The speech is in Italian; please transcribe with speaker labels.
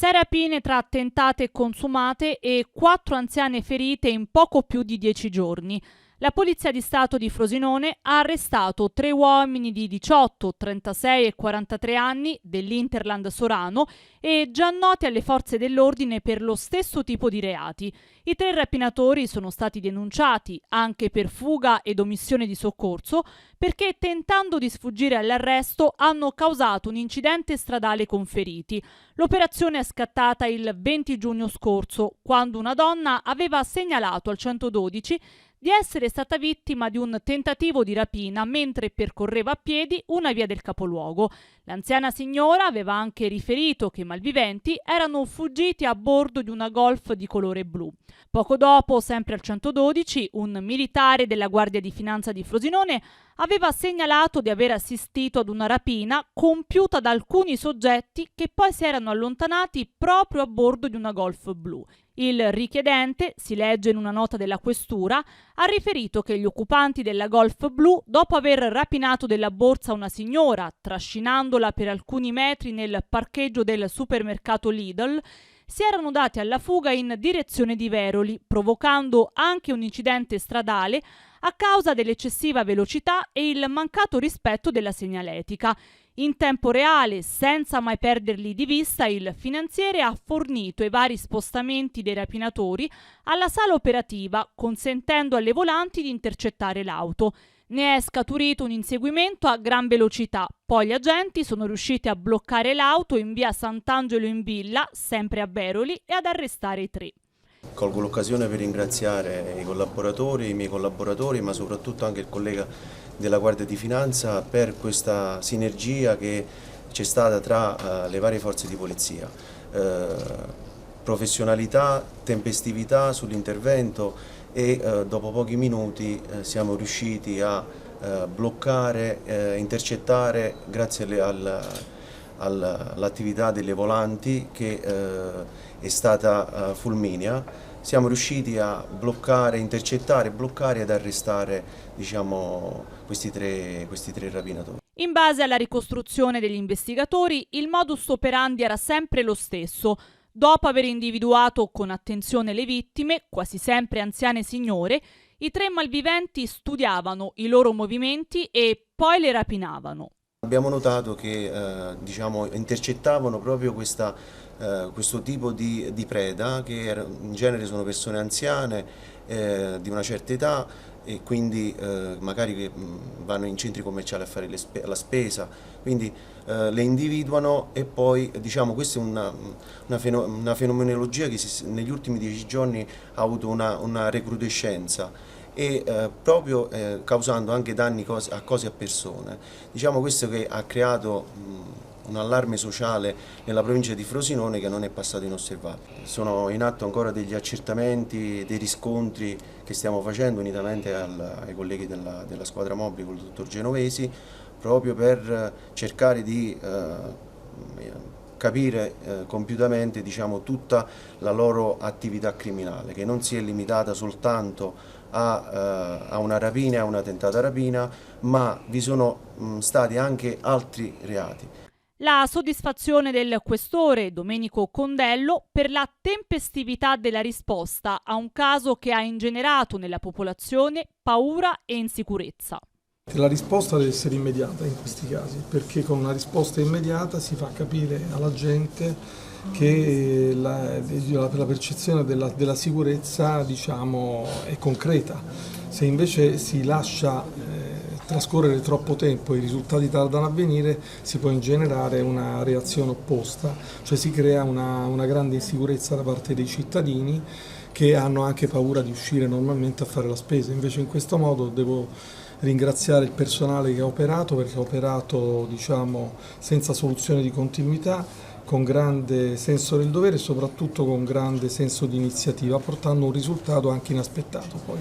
Speaker 1: 6 rapine tra tentate e consumate e 4 anziane ferite in poco più di 10 giorni. La Polizia di Stato di Frosinone ha arrestato 3 uomini di 18, 36 e 43 anni dell'Interland Sorano e già noti alle forze dell'ordine per lo stesso tipo di reati. I 3 rapinatori sono stati denunciati anche per fuga ed omissione di soccorso perché tentando di sfuggire all'arresto hanno causato un incidente stradale con feriti. L'operazione è scattata il 20 giugno scorso, quando una donna aveva segnalato al 112 di essere stata vittima di un tentativo di rapina mentre percorreva a piedi una via del capoluogo. L'anziana signora aveva anche riferito che i malviventi erano fuggiti a bordo di una Golf di colore blu. Poco dopo, sempre al 112, un militare della Guardia di Finanza di Frosinone aveva segnalato di aver assistito ad una rapina compiuta da alcuni soggetti che poi si erano allontanati proprio a bordo di una Golf blu. Il richiedente, si legge in una nota della questura, ha riferito che gli occupanti della Golf blu, dopo aver rapinato della borsa una signora, trascinandola per alcuni metri nel parcheggio del supermercato Lidl, si erano dati alla fuga in direzione di Veroli, provocando anche un incidente stradale a causa dell'eccessiva velocità e il mancato rispetto della segnaletica. In tempo reale, senza mai perderli di vista, il finanziere ha fornito i vari spostamenti dei rapinatori alla sala operativa, consentendo alle volanti di intercettare l'auto. Ne è scaturito un inseguimento a gran velocità, poi gli agenti sono riusciti a bloccare l'auto in via Sant'Angelo in Villa, sempre a Veroli, e ad arrestare i 3.
Speaker 2: Colgo l'occasione per ringraziare i miei collaboratori, ma soprattutto anche il collega della Guardia di Finanza per questa sinergia che c'è stata tra le varie forze di polizia. Professionalità, tempestività sull'intervento e dopo pochi minuti siamo riusciti a bloccare, intercettare grazie all'attività delle volanti che è stata fulminea. Siamo riusciti a bloccare, intercettare, bloccare ed arrestare, questi tre rapinatori.
Speaker 1: In base alla ricostruzione degli investigatori, il modus operandi era sempre lo stesso. Dopo aver individuato con attenzione le vittime, quasi sempre anziane signore, i 3 malviventi studiavano i loro movimenti e poi le rapinavano.
Speaker 2: Abbiamo notato che intercettavano proprio questo tipo di preda, che in genere sono persone anziane di una certa età e quindi magari che vanno in centri commerciali a fare la spesa, quindi le individuano e poi questa è una fenomenologia che negli ultimi 10 giorni ha avuto una recrudescenza e proprio causando anche danni a cose e a persone. Questo che ha creato un allarme sociale nella provincia di Frosinone che non è passato inosservato. Sono in atto ancora degli accertamenti, dei riscontri che stiamo facendo unitamente ai colleghi della squadra mobile con il dottor Genovesi, proprio per cercare di capire compiutamente tutta la loro attività criminale, che non si è limitata soltanto a una rapina, a una tentata rapina, ma vi sono stati anche altri reati.
Speaker 1: La soddisfazione del questore Domenico Condello per la tempestività della risposta a un caso che ha ingenerato nella popolazione paura e insicurezza.
Speaker 3: La risposta deve essere immediata in questi casi, perché con una risposta immediata si fa capire alla gente che la percezione della sicurezza è concreta. Se invece si lascia trascorrere troppo tempo e i risultati tardano a venire, si può ingenerare una reazione opposta, cioè si crea una grande insicurezza da parte dei cittadini che hanno anche paura di uscire normalmente a fare la spesa. Invece in questo modo devo ringraziare il personale che ha operato, perché ha operato senza soluzione di continuità, con grande senso del dovere e soprattutto con grande senso di iniziativa, portando un risultato anche inaspettato poi.